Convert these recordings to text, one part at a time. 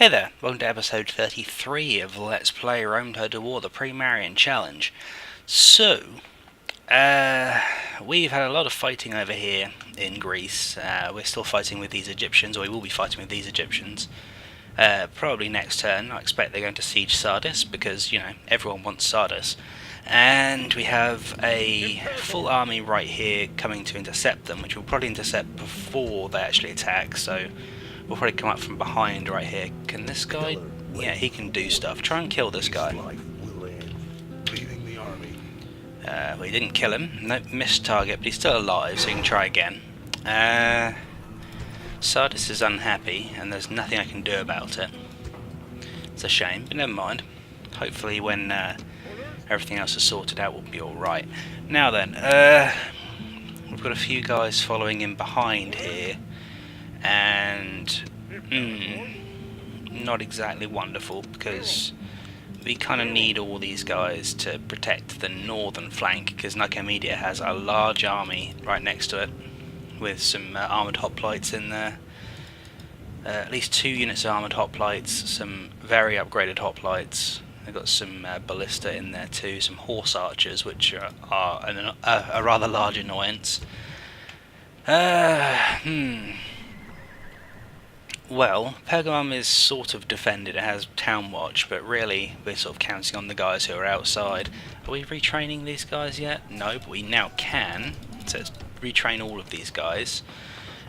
Hey there, welcome to episode 33 of Let's Play Rome Total War, the pre-marian challenge. So, we've had a lot of fighting over here in Greece. We're still fighting with these Egyptians, or we will be fighting with these Egyptians. Probably next turn. I expect they're going to siege Sardis, because, you know, everyone wants Sardis. And we have a full army right here coming to intercept them, which we'll probably intercept before they actually attack, so we'll probably come up from behind right here. Can this guy... yeah, he can do stuff. Try and kill this guy. We didn't kill him. Nope, missed target, but he's still alive, so you can try again. Sardis is unhappy, and there's nothing I can do about it. It's a shame, but never mind. Hopefully when everything else is sorted out, we'll be alright. Now then, we've got a few guys following in behind here, and not exactly wonderful, because we kind of need all these guys to protect the northern flank, because Nicomedia has a large army right next to it, with some armoured hoplites in there. At least 2 units of armoured hoplites, some very upgraded hoplites. They've got some ballista in there too, some horse archers, which are a rather large annoyance. Well, Pergamum is sort of defended, it has town watch, but really we're sort of counting on the guys who are outside. Are we retraining these guys yet? No, but we now can, so let's retrain all of these guys.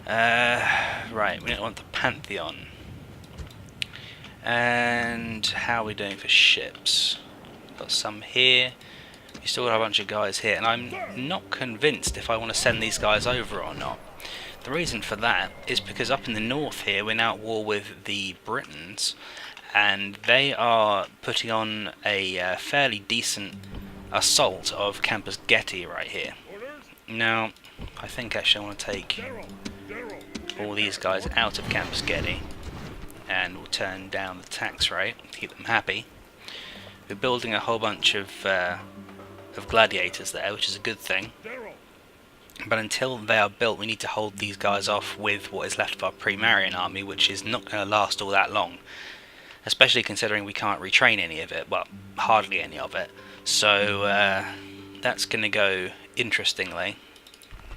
Right, we don't want the Pantheon. And how are we doing for ships? Got some here, we still got a bunch of guys here, and I'm not convinced if I want to send these guys over or not. The reason for that is because up in the north here we're now at war with the Britons, and they are putting on a fairly decent assault of Campus Getty right here. Now, I think actually I want to take all these guys out of Campus Getty, and we'll turn down the tax rate to keep them happy. We're building a whole bunch of gladiators there, which is a good thing. But until they are built, we need to hold these guys off with what is left of our pre-marian army, which is not going to last all that long. Especially considering we can't retrain any of it, well, hardly any of it. So that's going to go interestingly.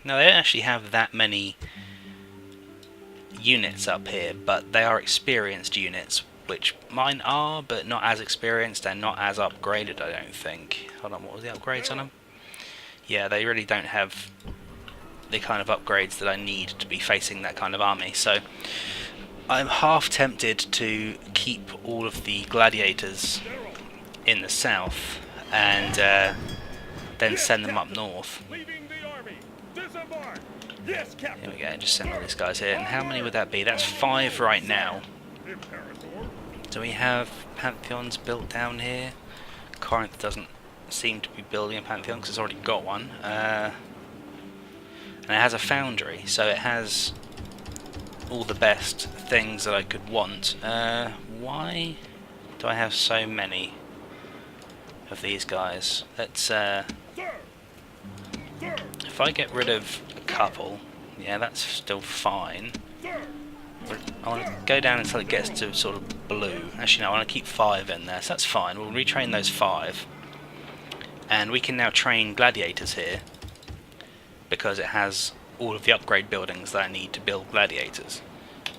Now, they don't actually have that many units up here, but they are experienced units, which mine are, but not as experienced and not as upgraded, I don't think. Hold on, what was the upgrades on them? Yeah, they really don't have the kind of upgrades that I need to be facing that kind of army, so I'm half tempted to keep all of the gladiators in the south and then send them up north. Here we go, just send all these guys here. And how many would that be? That's 5 right now. Do we have Pantheons built down here? Corinth doesn't seem to be building a Pantheon because it's already got one. And it has a foundry, so it has all the best things that I could want. Why do I have so many of these guys? Let's if I get rid of a couple, yeah, that's still fine. But I want to go down until it gets to sort of blue. Actually no, I want to keep 5 in there, so that's fine. We'll retrain those 5. And we can now train gladiators here, because it has all of the upgrade buildings that I need to build gladiators.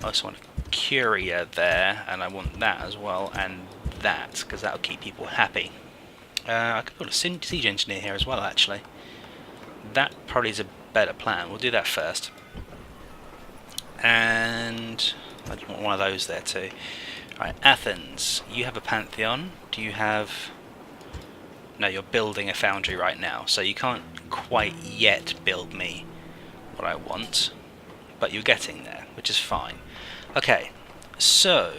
I also want a Curia there, and I want that as well, and that, because that'll keep people happy. I could put a siege engineer here as well, actually. That probably is a better plan. We'll do that first. And I just want one of those there too. Right, Athens, you have a Pantheon. Do you have... no, you're building a foundry right now, so you can't quite yet build me what I want, but you're getting there, which is fine. Okay, so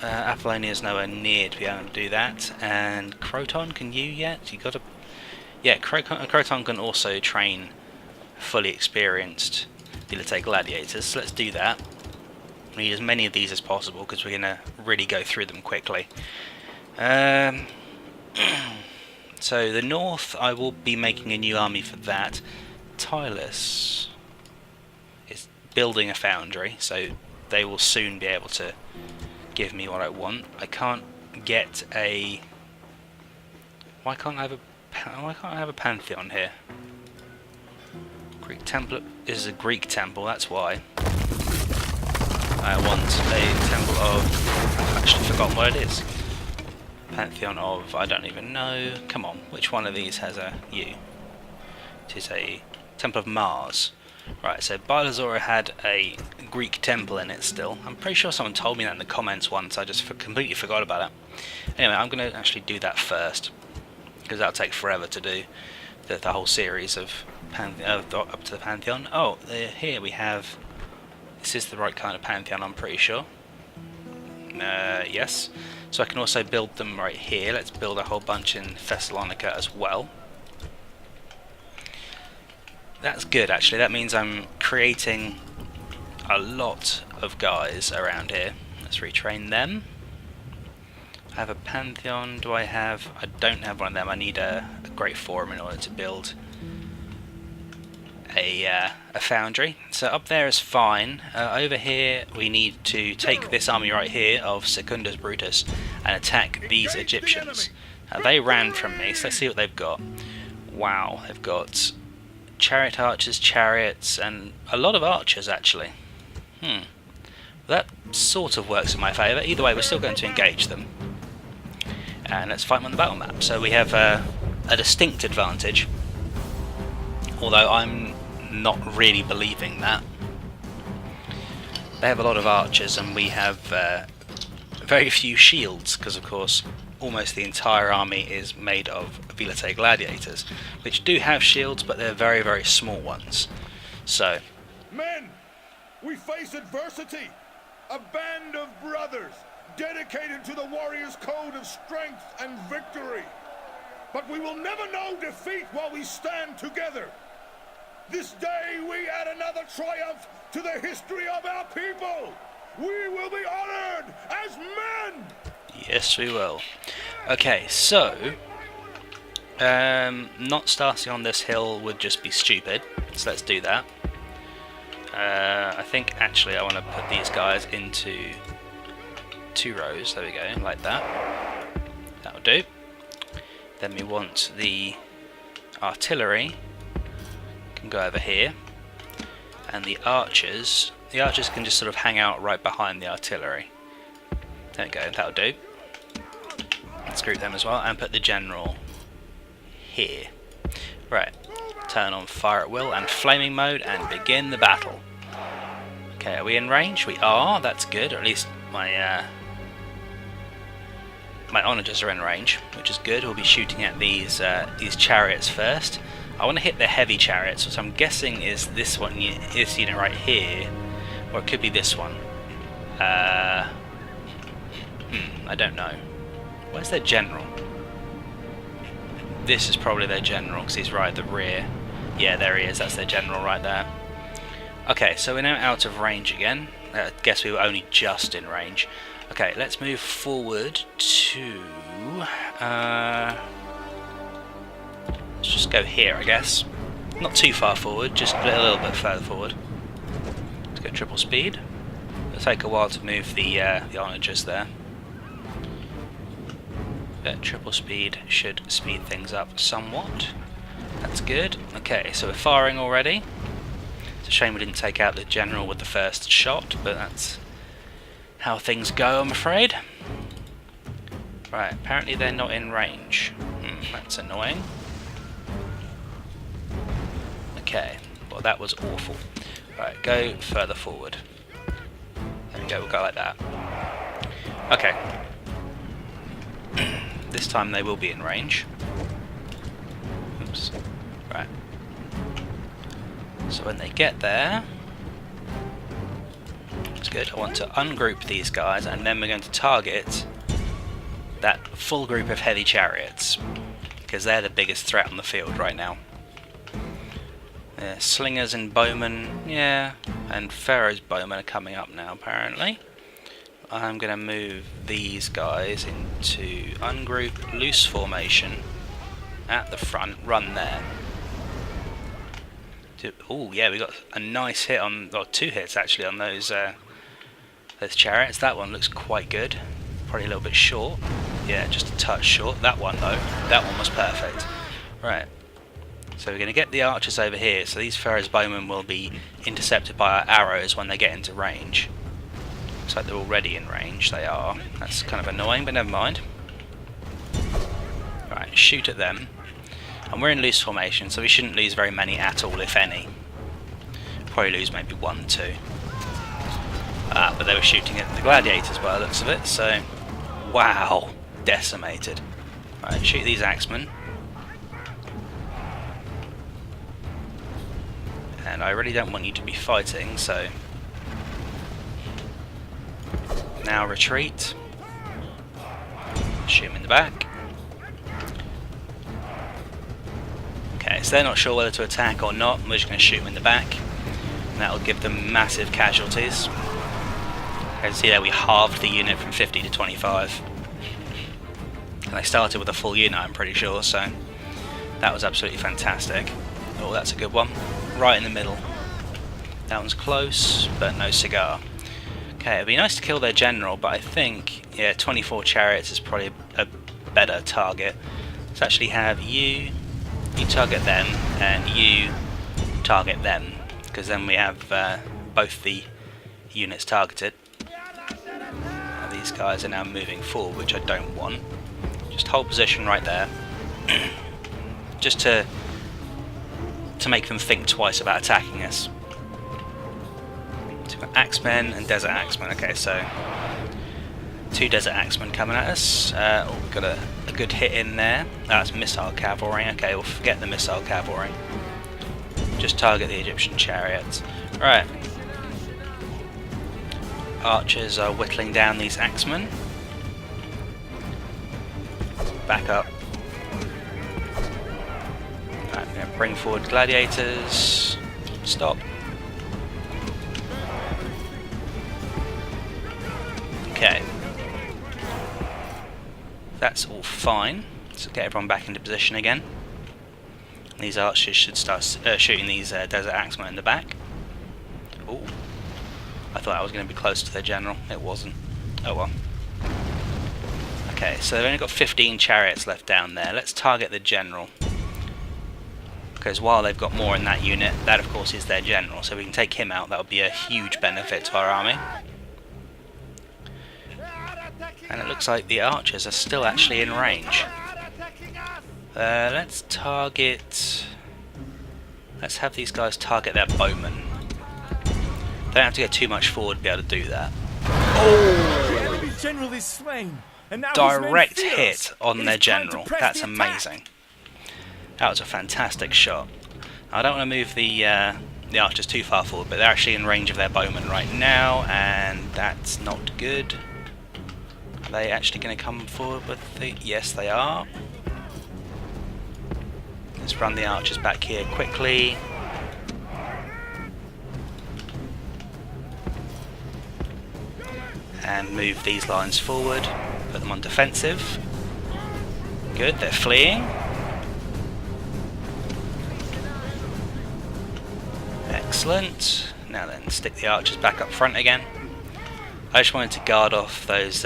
Apollonia's nowhere near to be able to do that, and Croton, can you yet? You got to... yeah, Croton can also train fully experienced Dilate gladiators, so let's do that. We need as many of these as possible, because we're going to really go through them quickly. So the north, I will be making a new army for that. Tylus is building a foundry, so they will soon be able to give me what I want. I can't get a... Why can't I have a pantheon here? Greek temple is a Greek temple, that's why. I want a temple of... I've actually forgotten what it is. Pantheon of... I don't even know. Come on, which one of these has a U? It is a temple of Mars. Right, so Bylazora had a Greek temple in it still. I'm pretty sure someone told me that in the comments once, I just completely forgot about it. Anyway, I'm going to actually do that first, because that'll take forever to do the whole series of up to the Pantheon. Oh, here we have... This is the right kind of Pantheon, I'm pretty sure. Yes. So I can also build them right here. Let's build a whole bunch in Thessalonica as well. That's good, actually. That means I'm creating a lot of guys around here. Let's retrain them. I have a Pantheon. Do I have... I don't have one of them. I need a Great Forum in order to build a foundry. So up there is fine. Over here we need to take this army right here of Secundus Brutus and attack these Egyptians. They ran from me, so let's see what they've got. Wow, they've got chariot archers, chariots, and a lot of archers actually. That sort of works in my favour. Either way, we're still going to engage them. And let's fight them on the battle map. So we have a distinct advantage, although I'm not really believing that. They have a lot of archers and we have very few shields, because of course almost the entire army is made of Velite gladiators, which do have shields, but they're very, very small ones. So, men, we face adversity. A band of brothers dedicated to the warrior's code of strength and victory. But we will never know defeat while we stand together. This day we add another triumph to the history of our people. We will be honored as men. Yes, we will. Okay, so not starting on this hill would just be stupid, so let's do that. I think actually I want to put these guys into 2 rows. There we go, like that. That'll do. Then we want the artillery can go over here, and the archers can just sort of hang out right behind the artillery. There we go, that'll do. Let's group them as well and put the general here. Right, turn on fire at will and flaming mode and begin the battle. Okay, are we in range? We are, that's good, or at least my onagers are in range, which is good. We'll be shooting at these chariots first. I want to hit the heavy chariots, which I'm guessing is this one, this unit right here, or it could be this one. I don't know. Where's their general? This is probably their general, because he's right at the rear. Yeah, there he is, that's their general right there. Okay, so we're now out of range again. I guess we were only just in range. Okay, let's move forward to... let's just go here, I guess. Not too far forward, just a little bit further forward. Let's go triple speed. It'll take a while to move the onagers there. But triple speed should speed things up somewhat. That's good. Okay, so we're firing already. It's a shame we didn't take out the general with the first shot, but that's how things go, I'm afraid. Right, apparently they're not in range. That's annoying. Okay, well that was awful. Right, go further forward. There we go, we'll go like that. Okay. This time they will be in range. Oops. Right. So when they get there, that's good. I want to ungroup these guys, and then we're going to target that full group of heavy chariots, because they're the biggest threat on the field right now. Slingers and bowmen, yeah, and Pharaoh's bowmen are coming up now apparently. I'm going to move these guys into ungroup loose formation at the front, run there. Oh yeah, we got a nice hit on, well 2 hits actually on those Those chariots, that one looks quite good. Probably a little bit short. Yeah, just a touch short. That one though, that one was perfect. Right. So we're going to get the archers over here, so these Pharaoh's bowmen will be intercepted by our arrows when they get into range. Looks like they're already in range, they are. That's kind of annoying, but never mind. Right, shoot at them. And we're in loose formation, so we shouldn't lose very many at all, if any. Probably lose maybe 1, 2. But they were shooting at the gladiators by the looks of it, so... Wow! Decimated. Right, shoot these axemen. And I really don't want you to be fighting, so... Now retreat. Shoot them in the back. Okay, so they're not sure whether to attack or not. We're just going to shoot them in the back. And that'll give them massive casualties. As you see there, we halved the unit from 50 to 25. And they started with a full unit, I'm pretty sure, so... That was absolutely fantastic. Oh, that's a good one. Right in the middle. That one's close, but no cigar. Okay, it'd be nice to kill their general, but I think, yeah, 24 chariots is probably a better target. Let's actually have you target them, and you target them, because then we have both the units targeted. Now these guys are now moving forward, which I don't want. Just hold position right there. Just to make them think twice about attacking us. So we've got axemen and desert axemen. Okay, so 2 desert axemen coming at us. We've got a good hit in there. That's missile cavalry. Okay, we'll forget the missile cavalry. Just target the Egyptian chariots. Right. Archers are whittling down these axemen. Back up. Right, I'm going to bring forward gladiators. Stop. Okay. That's all fine. So get everyone back into position again. These archers should start shooting these desert axemen in the back. Ooh. I thought I was going to be close to their general. It wasn't. Oh well. Okay, so they've only got 15 chariots left down there. Let's target the general. Because while they've got more in that unit, that of course is their general. So we can take him out. That would be a huge benefit to our army. And it looks like the archers are still actually in range. Let's target... Let's have these guys target their bowmen. They don't have to get too much forward to be able to do that. Oh! The general is slain, and now direct hit on their general. That's amazing. That was a fantastic shot. I don't want to move the archers too far forward, but they're actually in range of their bowmen right now, and that's not good. Are they actually going to come forward with the... Yes, they are. Let's run the archers back here quickly. And move these lines forward. Put them on defensive. Good, they're fleeing. Excellent. Now then, stick the archers back up front again. I just wanted to guard off those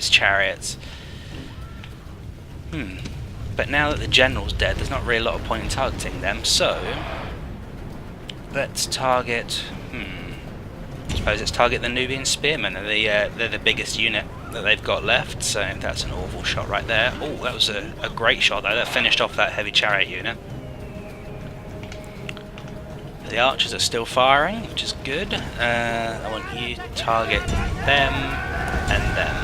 chariots. But now that the general's dead, there's not really a lot of point in targeting them, so let's target... I suppose let's target the Nubian spearmen. They're the biggest unit that they've got left, so that's an awful shot right there. Oh, that was a great shot though. That finished off that heavy chariot unit. The archers are still firing, which is good. I want you to target them and them.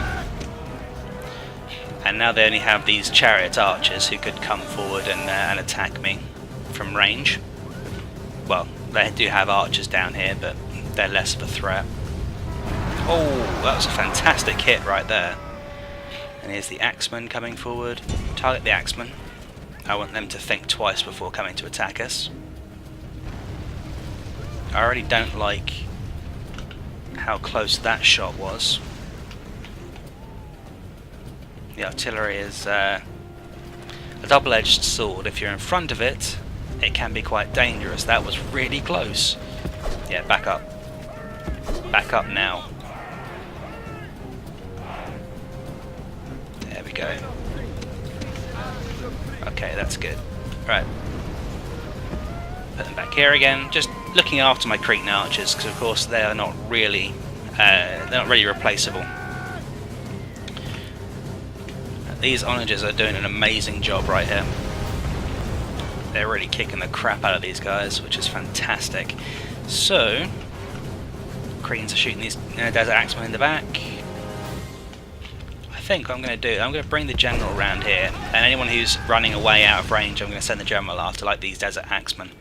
And now they only have these chariot archers who could come forward and attack me from range. Well, they do have archers down here, but they're less of a threat. Oh, that was a fantastic hit right there. And here's the axemen coming forward. Target the axemen. I want them to think twice before coming to attack us. I already don't like how close that shot was. The artillery is a double-edged sword. If you're in front of it, it can be quite dangerous. That was really close. Yeah, back up. Back up now. go. Okay, that's good. Right. Put them back here again. Just looking after my Cretan archers, because of course they are not really replaceable. These onagers are doing an amazing job right here. They're really kicking the crap out of these guys, which is fantastic. So, Cretans are shooting these desert axemen in the back. I think what I'm going to do, I'm going to bring the general around here, and anyone who's running away out of range, I'm going to send the general after, like these desert axemen.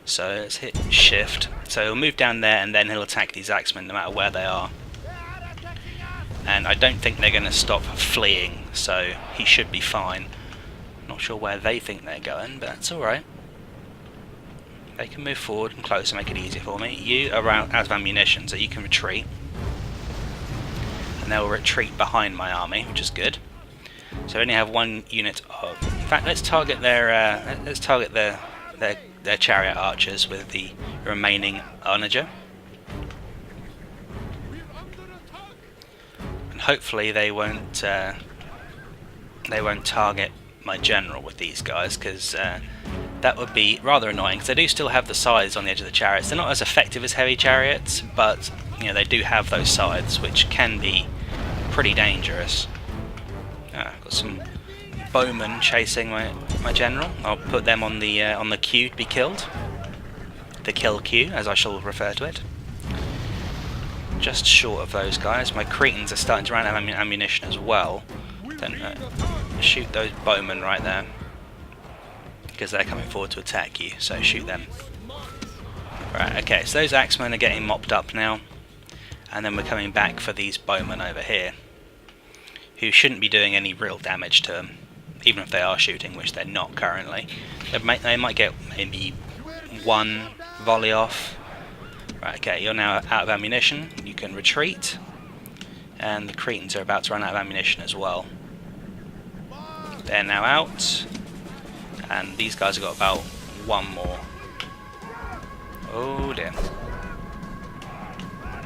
So let's hit shift. So he'll move down there, and then he'll attack these axemen no matter where they are. And I don't think they're going to stop fleeing, so he should be fine. Not sure where they think they're going, but that's alright. They can move forward and close and make it easier for me. You are out of ammunition, so you can retreat. And they'll retreat behind my army, which is good. So I only have one unit of... In fact, let's target their chariot archers with the remaining onager. And hopefully they won't target my general with these guys, because that would be rather annoying, because they do still have the sides on the edge of the chariots. They're not as effective as heavy chariots, but you know, they do have those sides, which can be pretty dangerous. Got some bowmen chasing my general. I'll put them on the queue to be killed. The kill queue, as I shall refer to it. Just short of those guys. My Cretans are starting to run out of ammunition as well. Then shoot those bowmen right there, because they're coming forward to attack you, so shoot them. Right, okay, so those axemen are getting mopped up now, and then we're coming back for these bowmen over here, who shouldn't be doing any real damage to them, even if they are shooting, which they're not currently. They might get maybe one volley off. Right, okay, you're now out of ammunition, you can retreat, and the Cretans are about to run out of ammunition as well. They're now out, and these guys have got about one more. Oh dear.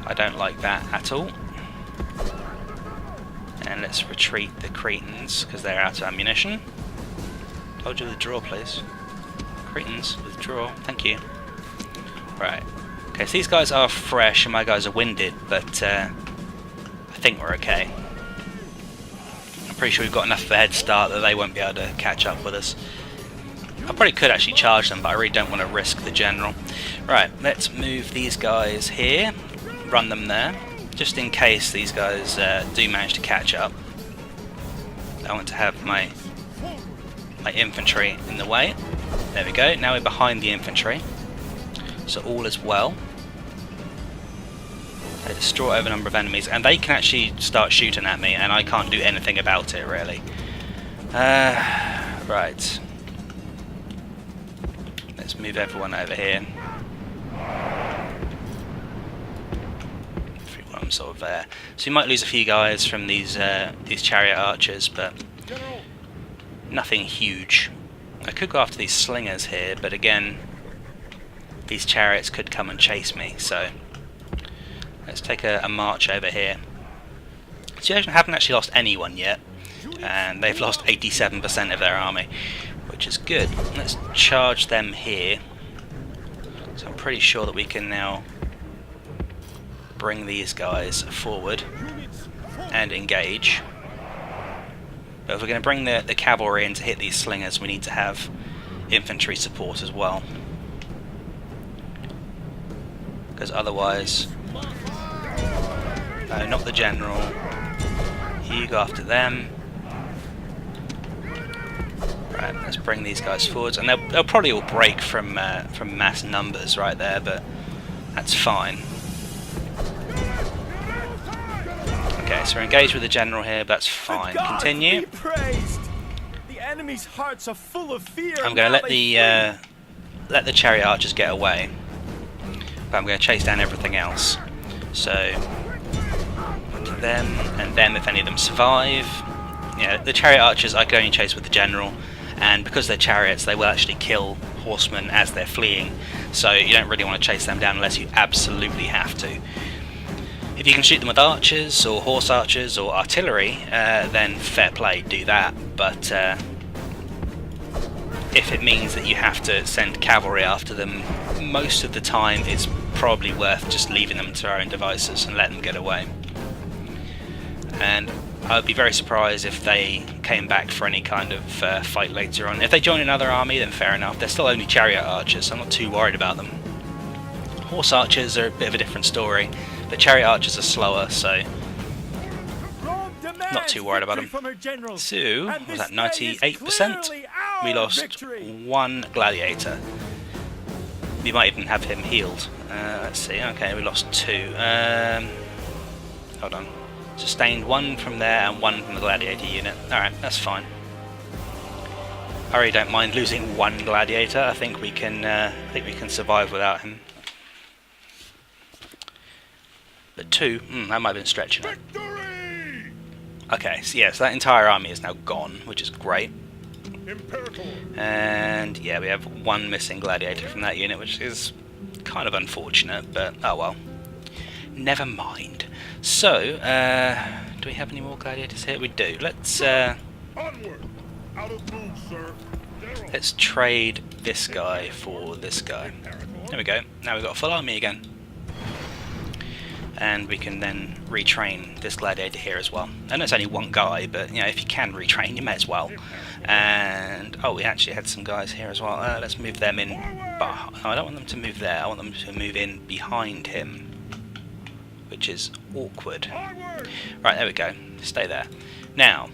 I don't like that at all. And let's retreat the Cretans, because they're out of ammunition. Told you to withdraw, please. Cretans, withdraw. Thank you. Right. Okay, so these guys are fresh, and my guys are winded, but I think we're okay. Pretty sure we've got enough of a head start that they won't be able to catch up with us. I probably could actually charge them, but I really don't want to risk the general. Right, let's move these guys here, run them there, just in case these guys do manage to catch up. I want to have my infantry in the way. There we go, now we're behind the infantry, so all is well. They destroy over a number of enemies, and they can actually start shooting at me, and I can't do anything about it, really. Right. Let's move everyone over here. Everyone sort of there. So you might lose a few guys from these chariot archers, but nothing huge. I could go after these slingers here, but again, these chariots could come and chase me, so... Let's take a march over here. So you haven't actually lost anyone yet, and they've lost 87% of their army, which is good. Let's charge them here. So I'm pretty sure that we can now bring these guys forward and engage. But if we're going to bring the cavalry in to hit these slingers, we need to have infantry support as well. Because otherwise... No, not the general. You go after them. Right, let's bring these guys forwards, and they'll probably all break from mass numbers right there, but that's fine. Okay, so we're engaged with the general here, but that's fine. Continue. The enemy's hearts are full of fear. I'm going to let the chariot archers get away, but I'm going to chase down everything else. So them and them, if any of them survive. Yeah, the chariot archers I can only chase with the general, and because they're chariots, they will actually kill horsemen as they're fleeing. So you don't really want to chase them down unless you absolutely have to. If you can shoot them with archers or horse archers or artillery, then fair play, do that. But if it means that you have to send cavalry after them, most of the time it's probably worth just leaving them to their own devices and letting them get away. And I'd be very surprised if they came back for any kind of fight later on. If they join another army, then fair enough. They're still only chariot archers, so I'm not too worried about them. Horse archers are a bit of a different story, but chariot archers are slower, so not too worried about them. So, what was that, 98%? We lost one gladiator. We might even have him healed. Let's see, okay, we lost 2. Hold on. Sustained 1 from there and 1 from the gladiator unit. Alright, that's fine. I really don't mind losing 1 gladiator. I think we can survive without him. But 2, that might have been stretching it. Okay, so yeah, so that entire army is now gone, which is great. And yeah, we have 1 missing gladiator from that unit, which is kind of unfortunate, but oh well. Never mind. So, do we have any more gladiators here? We do. Let's trade this guy for this guy. There we go. Now we've got a full army again. And we can then retrain this gladiator here as well. I know it's only 1 guy, but you know, if you can retrain, you may as well. And oh, we actually had some guys here as well. Let's move them in. But I don't want them to move there. I want them to move in behind him, which is awkward. Right, there we go. Stay there. Now,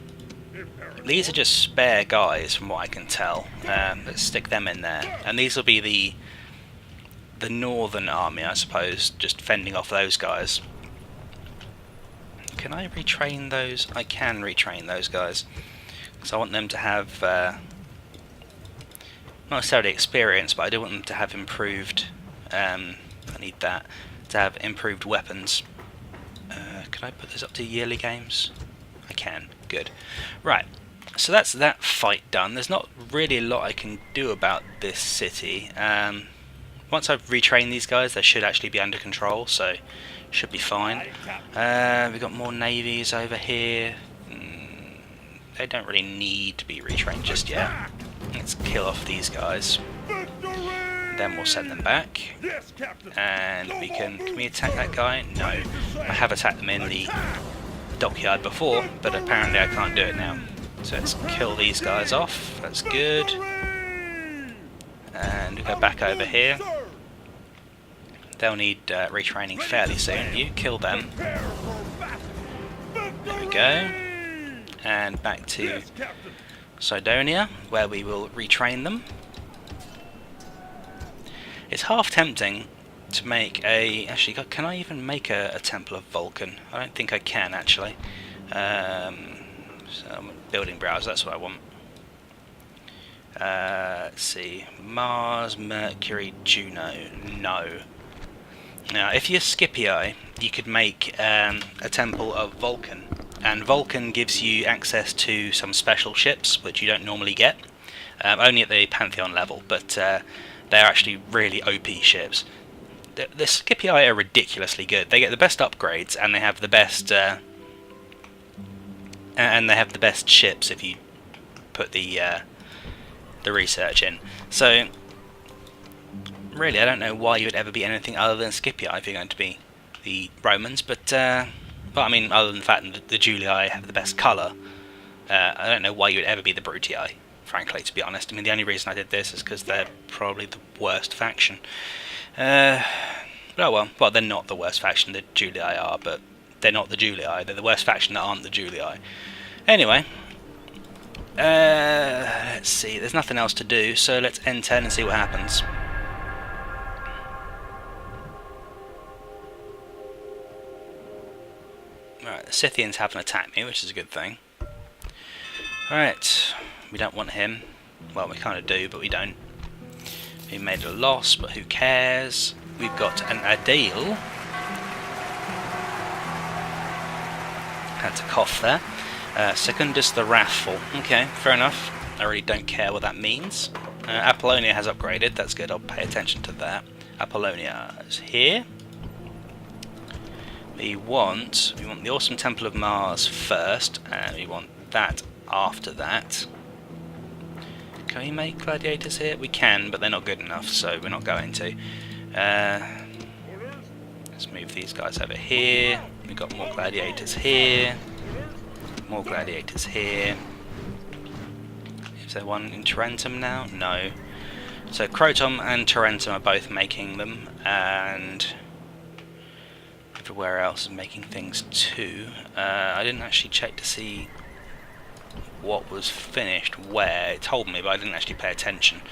these are just spare guys from what I can tell. Let's stick them in there. And these will be the northern army, I suppose, just fending off those guys. Can I retrain those? I can retrain those guys. Because I want them to have, not necessarily experience, but I do want them to have improved, I need that, to have improved weapons. Can I put this up to yearly games? I can. Good. Right. So that's that fight done. There's not really a lot I can do about this city. Once I've retrained these guys, they should actually be under control, so should be fine. We've got more navies over here. They don't really need to be retrained just yet. Let's kill off these guys. Then we'll send them back. And we can we attack that guy? No. I have attacked them in the dockyard before, but apparently I can't do it now. So let's kill these guys off. That's good. And we go back over here. They'll need retraining fairly soon. You kill them. There we go. And back to Sidonia, where we will retrain them. It's half tempting to make a... Actually, can I even make a Temple of Vulcan? I don't think I can, actually. So, building browser, that's what I want. Let's see. Mars, Mercury, Juno. No. Now, if you're Scipii, you could make a Temple of Vulcan. And Vulcan gives you access to some special ships, which you don't normally get. Only at the Pantheon level, but they're actually really OP ships. The Scipii are ridiculously good. They get the best upgrades, and they have the best... and they have the best ships if you put the research in. So, really, I don't know why you would ever be anything other than Scipii if you're going to be the Romans, but I mean, other than the fact that the Julii have the best colour, I don't know why you would ever be the Brutii, frankly, to be honest. I mean, the only reason I did this is because they're probably the worst faction. Oh well, they're not the worst faction, the Julii are, but they're not the Julii, they're the worst faction that aren't the Julii. Anyway, let's see, there's nothing else to do, so let's end turn and see what happens. Right, the Scythians haven't attacked me, which is a good thing. Right, we don't want him. Well, we kind of do, but we don't. We made a loss, but who cares? We've got an Adil. Had to cough there. Secundus the Wrathful. Okay, fair enough. I really don't care what that means. Apollonia has upgraded, that's good, I'll pay attention to that. Apollonia is here. We want the awesome Temple of Mars first, and we want that after that. Can we make gladiators here? We can, but they're not good enough, so we're not going to. Let's move these guys over here. We've got more gladiators here. More gladiators here. Is there one in Tarentum now? No. So Croton and Tarentum are both making them, and everywhere else is making things too. I didn't actually check to see what was finished where. It told me, but I didn't actually pay attention.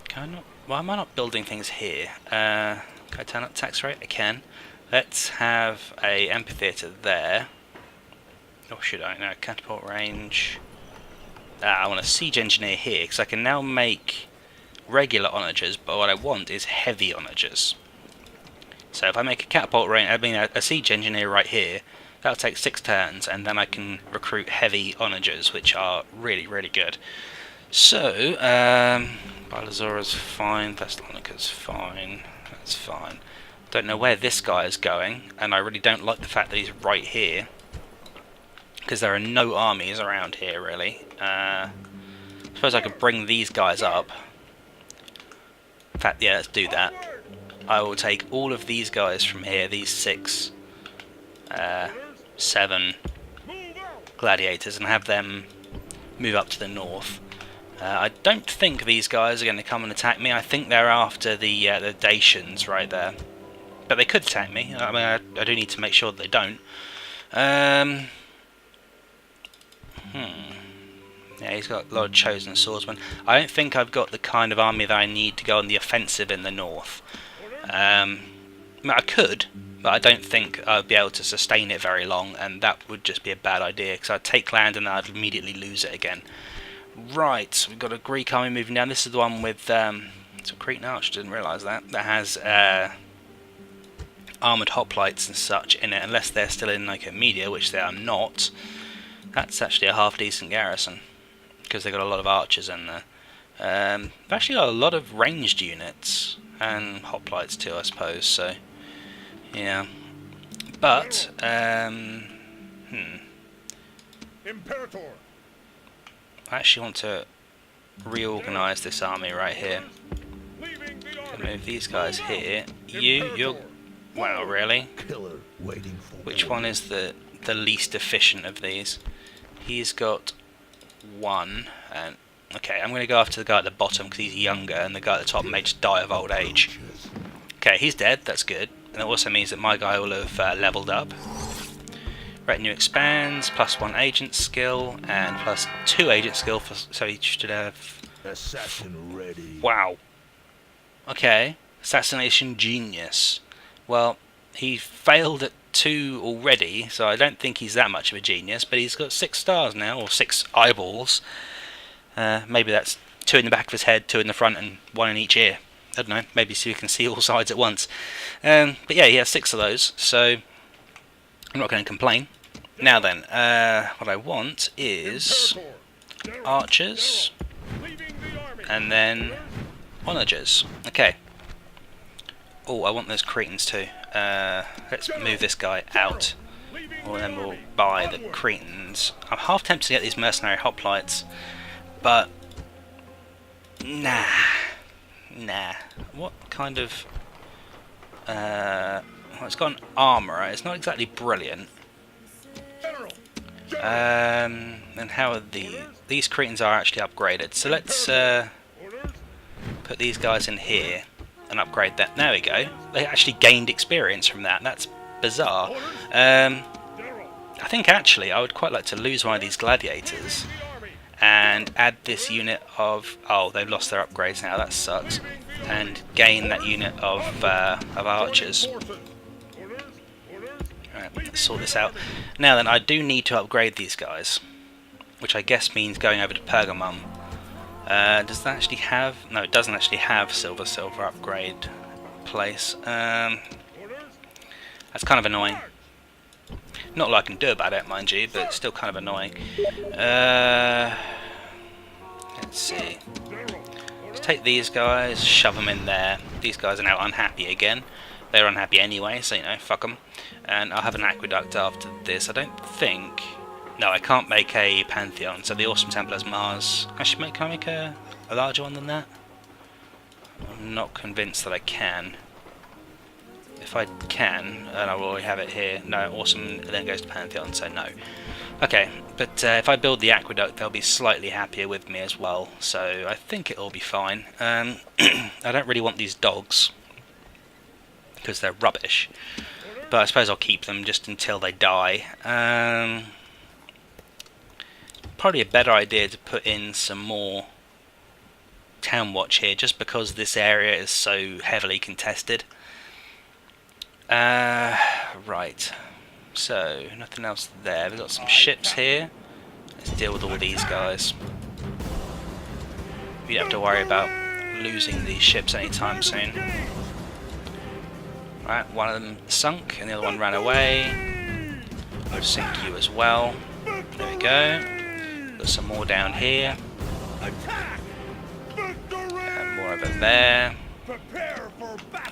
Can I not? Why am I not building things here? Can I turn up tax rate? I can. Let's have a amphitheatre there. Or should I? No, catapult range. I want a siege engineer here, because I can now make regular onagers, but what I want is heavy onagers. So if I make a catapult range, a siege engineer right here, that'll take 6 turns, and then I can recruit heavy onagers, which are really, really good. So, Bilazora's fine, Thessalonica's fine, that's fine. Don't know where this guy is going, and I really don't like the fact that he's right here, because there are no armies around here, really. I suppose I could bring these guys up. In fact, yeah, let's do that. I will take all of these guys from here, these 6, 7 gladiators, and have them move up to the north. I don't think these guys are going to come and attack me. I think they're after the Dacians right there. But they could attack me. I mean, I do need to make sure that they don't. Yeah, he's got a lot of chosen swordsmen. I don't think I've got the kind of army that I need to go on the offensive in the north. I mean, I could, but I don't think I'd be able to sustain it very long, and that would just be a bad idea, because I'd take land and then I'd immediately lose it again. Right, we've got a Greek army moving down. This is the one with it's a Cretan arch, didn't realise that. That has armoured hoplites and such in it, unless they're still in like a media, which they are not. That's actually a half decent garrison, because they've got a lot of archers in there. They've actually got a lot of ranged units, and hoplites too, I suppose, so yeah. But, Imperator. I actually want to reorganise this army right here. Move these guys here. You're... Wow, really? Killer waiting for Which one is the least efficient of these? He's got 1, and... Okay, I'm going to go after the guy at the bottom because he's younger, and the guy at the top may just die of old age. Okay, he's dead, that's good. And that also means that my guy will have leveled up. Retinue expands, +1 agent skill, and +2 agent skill, so he should have... assassin ready. Wow. Okay, assassination genius. Well, he failed at 2 already, so I don't think he's that much of a genius, but he's got 6 stars now, or 6 eyeballs. Maybe that's 2 in the back of his head, 2 in the front, and 1 in each ear. I don't know, maybe so you can see all sides at once. But yeah, he has 6 of those, so I'm not going to complain. Now then, what I want is archers, and then onagers. Okay. Oh, I want those Cretans too. Let's move this guy out, and then we'll buy the Cretans. I'm half tempted to get these mercenary hoplites, but nah. What kind of... well, it's got an armourer. It's not exactly brilliant. And how are these Cretans are actually upgraded. So let's put these guys in here and upgrade that. There we go. They actually gained experience from that. That's bizarre. I think actually I would quite like to lose one of these gladiators and add this unit of... Oh, they've lost their upgrades now. That sucks. And gain that unit of archers. Right, let's sort this out. Now then, I do need to upgrade these guys, which I guess means going over to Pergamum. Does that actually have... No, it doesn't actually have silver upgrade place. That's kind of annoying. Not a lot I can do about it, mind you, but it's still kind of annoying. Let's see. Let's take these guys, shove them in there. These guys are now unhappy again. They're unhappy anyway, so, you know, fuck them. And I'll have an aqueduct after this. I don't think... No, I can't make a Pantheon, so the Awesome Temple has Mars. Actually, can I make a larger one than that? I'm not convinced that I can. If I can, and I will already have it here. No, Awesome then goes to Pantheon, so no. Okay, but if I build the aqueduct, they'll be slightly happier with me as well, so I think it'll be fine. I don't really want these dogs, because they're rubbish, but I suppose I'll keep them just until they die. Probably a better idea to put in some more town watch here, just because this area is so heavily contested. Right, so nothing else there. We've got some ships here. Let's deal with all these guys. We don't have to worry about losing these ships anytime soon. Right, one of them sunk and the other one ran away. I'll sink you as well. There we go. Got some more down here. And more over there.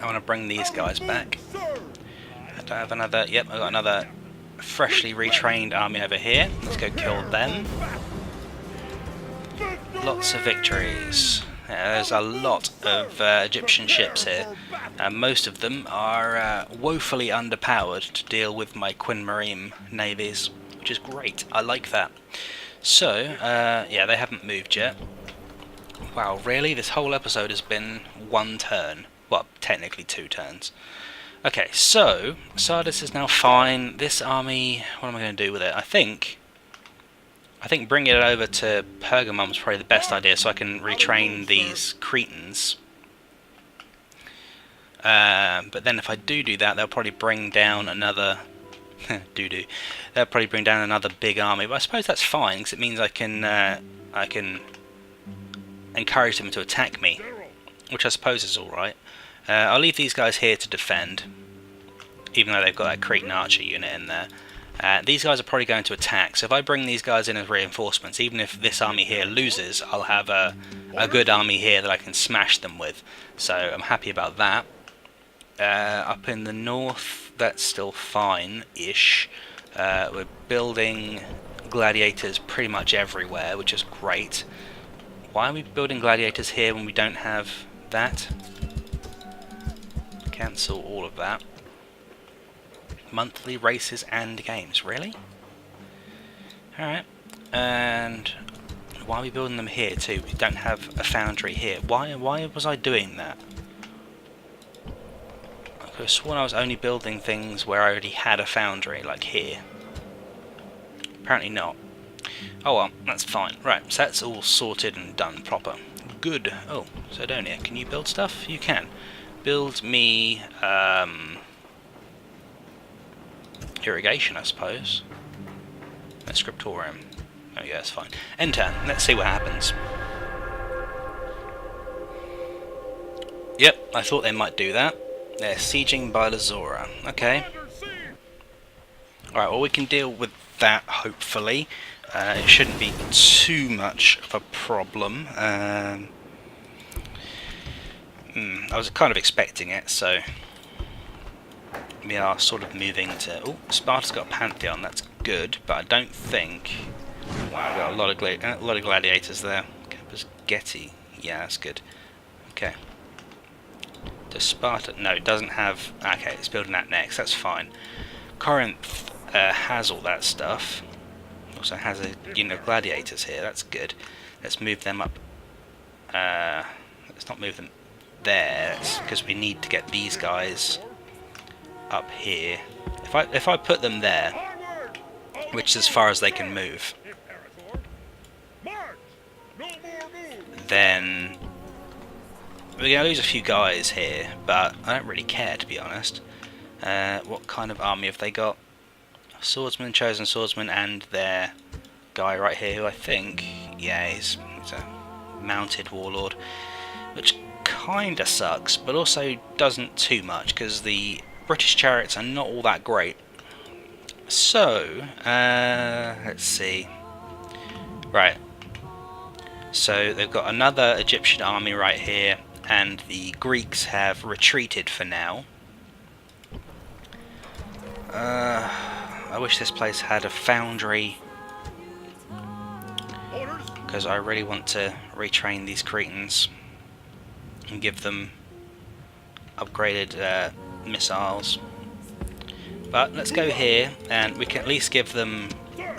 I want to bring these guys back. I don't have another... Yep, I've got another freshly retrained army over here. Let's go kill them. Lots of victories. Yeah, there's a lot of Egyptian ships here. Most of them are woefully underpowered to deal with my pre-marian navies, which is great. I like that. So, yeah, they haven't moved yet. Wow, really? This whole episode has been one turn. Well, technically 2 turns. Okay, so Sardis is now fine. This army, what am I going to do with it? I think bringing it over to Pergamum is probably the best idea, so I can retrain these Cretans. But then if I do that, they'll probably bring down another... They'll probably bring down another big army, but I suppose that's fine, because it means I can encourage them to attack me, which I suppose is alright. I'll leave these guys here to defend, even though they've got that Cretan archer unit in there. These guys are probably going to attack, so if I bring these guys in as reinforcements, even if this army here loses, I'll have a good army here that I can smash them with. So I'm happy about that. Up in the north, that's still fine-ish. We're building gladiators pretty much everywhere, which is great. Why are we building gladiators here when we don't have that? Cancel all of that. Monthly races and games, really? Alright, and why are we building them here too? We don't have a foundry here. Why was I doing that? I could have sworn I was only building things where I already had a foundry, like here. Apparently not. Oh well, that's fine. Right, so that's all sorted and done proper. Good. Oh, Sidonia, can you build stuff? You can. Build me, irrigation, I suppose. Scriptorium. Oh yeah, that's fine. Enter. Let's see what happens. Yep, I thought they might do that. They're sieging by Lazora. Okay. Alright, well we can deal with that, hopefully. It shouldn't be too much of a problem. I was kind of expecting it, so we are sort of moving to... Oh, Sparta's got a Pantheon, that's good, but I don't think... Wow, I've got a lot of gladiators there. Campus Getty, yeah, that's good. Okay. Does Sparta... No, it doesn't have... Okay, it's building that next, that's fine. Corinth has all that stuff. Also has a unit of gladiators here, that's good. Let's move them up. Let's not move them there, because we need to get these guys up here. If I put them there, which is as far as they can move, then we're going to lose a few guys here, but I don't really care, to be honest. What kind of army have they got? Swordsman, chosen swordsman, and their guy right here, who I think, yeah, he's a mounted warlord, which kinda sucks, but also doesn't too much, because the British chariots are not all that great. So, let's see. Right. So they've got another Egyptian army right here, and the Greeks have retreated for now. I wish this place had a foundry, Orders. because I really want to retrain these Cretans and give them upgraded missiles. But let's go here, and we can at least give them Sir.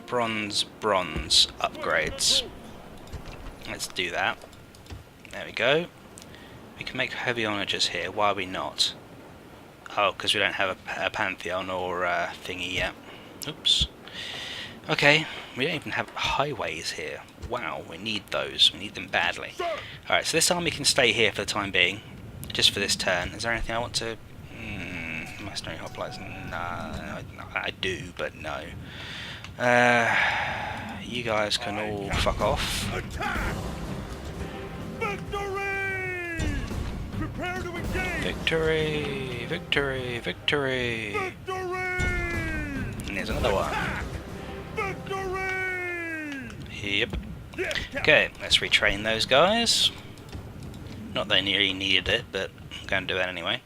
bronze upgrades. Let's do that. There we go. We can make heavy onagers here. Why are we not? Oh, because we don't have a pantheon or a thingy yet. Oops. Okay, we don't even have highways here. Wow, we need those. We need them badly. Alright, so this army can stay here for the time being, just for this turn. Is there anything I want to... mercenary hoplites? Nah, I do, but no. You guys can all fuck off. Attack! Victory! Prepare to engage! Victory! Victory! Victory! Victory! And there's another one. Victory! Yep. Yes, Captain. Okay, let's retrain those guys. Not that they really needed it, but I'm going to do it anyway.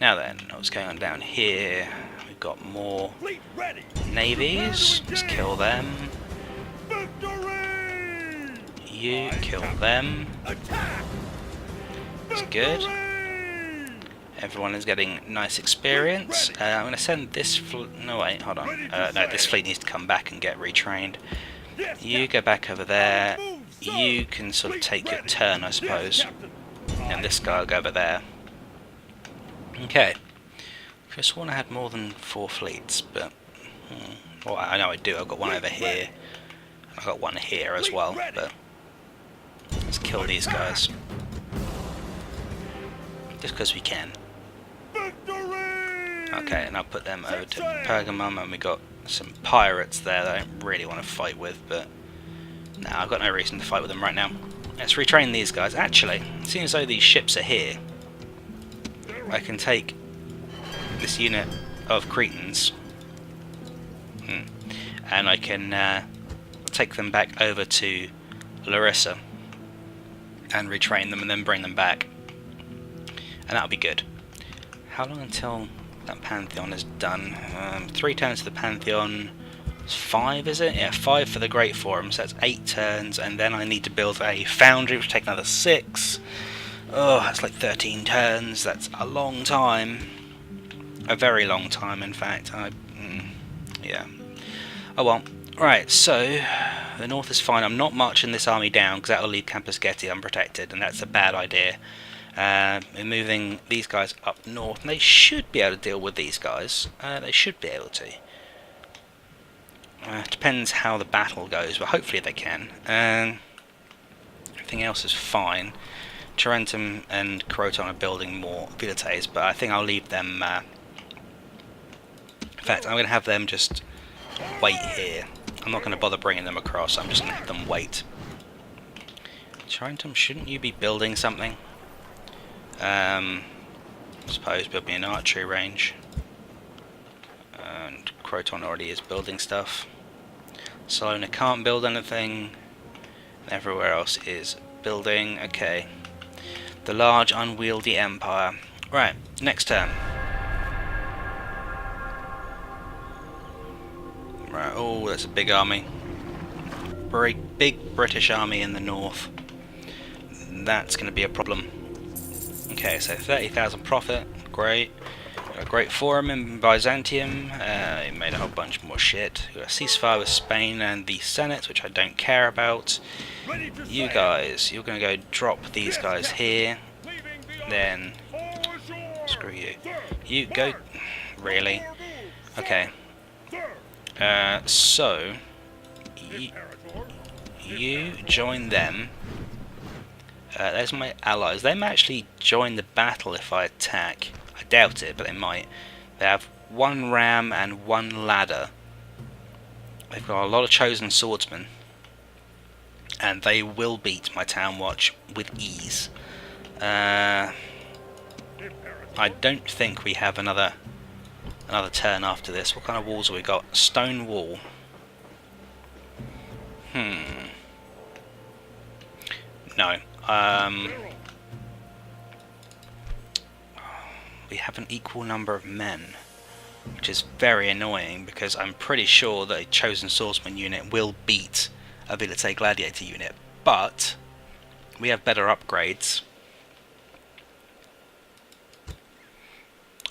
Now then, what's going on down here? We've got more Fleet ready! navies. Let's kill them. Victory! You kill them. Attack! That's good. Victory! Everyone is getting nice experience. I'm going to send this no wait, hold on. No, this fleet needs to come back and get retrained. Yes, You go back over there. You can sort of take your turn, I suppose. And this guy will go over there. Okay. I just want to have more than 4 fleets, but... well, I know I do. I've got one over here. I've got one here as well, but... let's kill these guys. Just because we can. Victory! Okay, and I'll put them over to Pergamum, and we got some pirates there that I don't really want to fight with, but... no, I've got no reason to fight with them right now. Let's retrain these guys. Actually, it seems as though these ships are here. I can take this unit of Cretans, and I can take them back over to Larissa and retrain them and then bring them back, and that'll be good. How long until that Pantheon is done? 3 turns to the Pantheon. It's 5, is it? Yeah, 5 for the Great Forum, so that's 8 turns, and then I need to build a foundry, which will take another 6. Oh, that's like 13 turns. That's a long time. A very long time, in fact. Yeah. Oh well. Right, so the north is fine. I'm not marching this army down because that will leave Campus Getty unprotected, and that's a bad idea. We're moving these guys up north, and they should be able to deal with these guys. They should be able to. Depends how the battle goes, but hopefully they can. Everything else is fine. Tarentum and Croton are building more Vilites, but I think I'll leave them... in fact, I'm going to have them just wait here. I'm not going to bother bringing them across, I'm just going to have them wait. Tarentum, shouldn't you be building something? I suppose build me an archery range. And Croton already is building stuff. Salona can't build anything. Everywhere else is building. Okay. The large unwieldy empire. Right, next turn. Right, oh, that's a big army. Very big British army in the north. That's going to be a problem. Okay, so 30,000 profit. Great. Got a great forum in Byzantium. It made a whole bunch more shit. Got a ceasefire with Spain and the Senate, which I don't care about. You guys, you're going to go drop these guys here. Then, screw you. You go, really? Okay. So, you join them. There's my allies. They might actually join the battle if I attack. I doubt it, but they might. They have 1 ram and 1 ladder. They've got a lot of chosen swordsmen. And they will beat my town watch with ease. I don't think we have another turn after this. What kind of walls have we got? Stone wall. No. we have an equal number of men, which is very annoying because I'm pretty sure that a chosen swordsman unit will beat a Abilite gladiator unit, but we have better upgrades.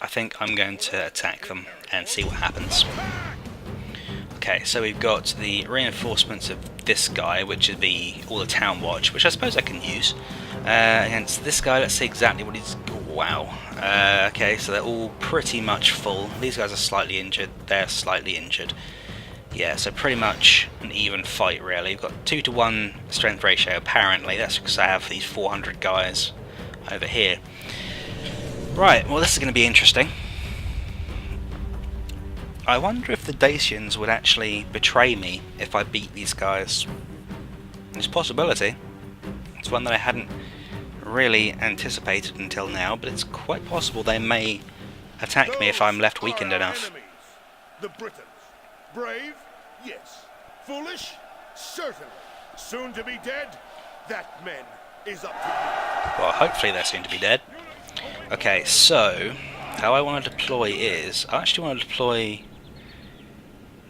I think I'm going to attack them and see what happens. Okay, so we've got the reinforcements of this guy, which would be all the town watch, which I suppose I can use. Against this guy, let's see exactly what he's... Wow. Okay, so they're all pretty much full. These guys are slightly injured, they're slightly injured. Yeah, so pretty much an even fight, really. We've got 2-to-1 strength ratio, apparently. That's because I have these 400 guys over here. Right, well this is going to be interesting. I wonder if the Dacians would actually betray me if I beat these guys. It's a possibility. It's one that I hadn't really anticipated until now, but it's quite possible they may attack me if I'm left weakened enough. Enemies. The Britons. Brave? Yes. Foolish? Certainly. Soon to be dead? That, men, is up to you. Well, hopefully they're soon to be dead. Okay, so how I want to deploy is... I actually want to deploy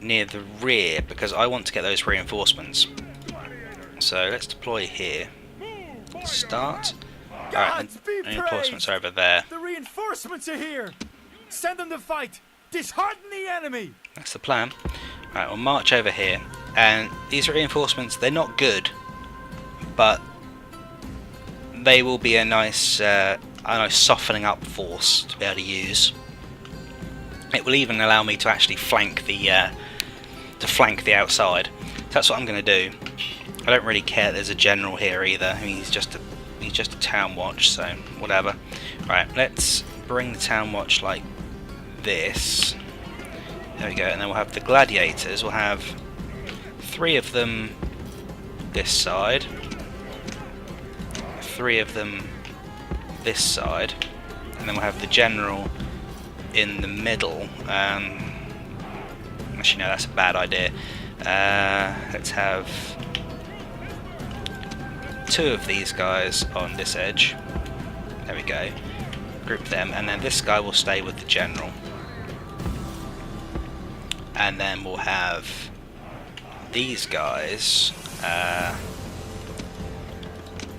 near the rear because I want to get those reinforcements. So let's deploy here. Start. Alright, the reinforcements are over there. The reinforcements are here. Send them to fight. Dishearten the enemy. That's the plan. Right, we'll march over here. And these reinforcements, they're not good, but they will be a nice softening up force to be able to use. It will even allow me to actually flank the outside. So that's what I'm going to do. I don't really care that there's a general here either. I mean, he's just a town watch, so whatever. Right, let's bring the town watch like this. There we go, and then we'll have the gladiators. We'll have 3 of them this side, 3 of them this side, and then we'll have the general in the middle. Actually, no, that's a bad idea. Let's have 2 of these guys on this edge. There we go. Group them, and then this guy will stay with the general. And then we'll have these guys.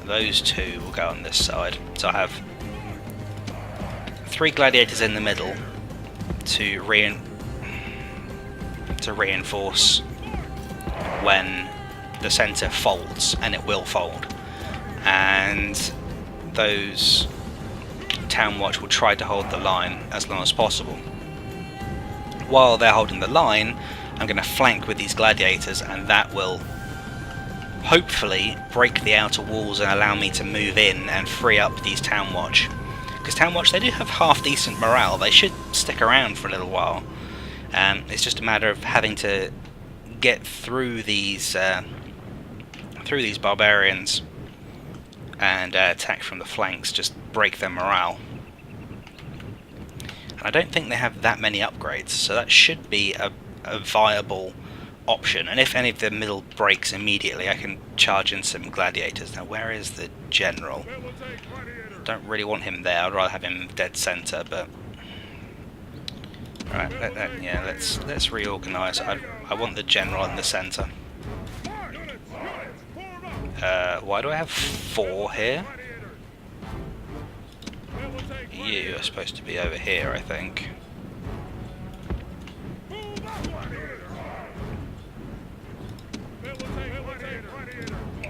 Those 2 will go on this side. So I have 3 gladiators in the middle to reinforce when the centre folds, and it will fold. And those town watch will try to hold the line as long as possible. While they're holding the line, I'm going to flank with these gladiators, and that will hopefully break the outer walls and allow me to move in and free up these town watch. Because town watch, they do have half decent morale. They should stick around for a little while. It's just a matter of having to get through these barbarians and attack from the flanks, just break their morale. And I don't think they have that many upgrades, so that should be a viable option. And if any of the middle breaks immediately, I can charge in some gladiators. Now, where is the general? Don't really want him there. I'd rather have him dead center, but right, yeah, let's reorganize. I want the general in the center. Why do I have 4 here? You are supposed to be over here, I think.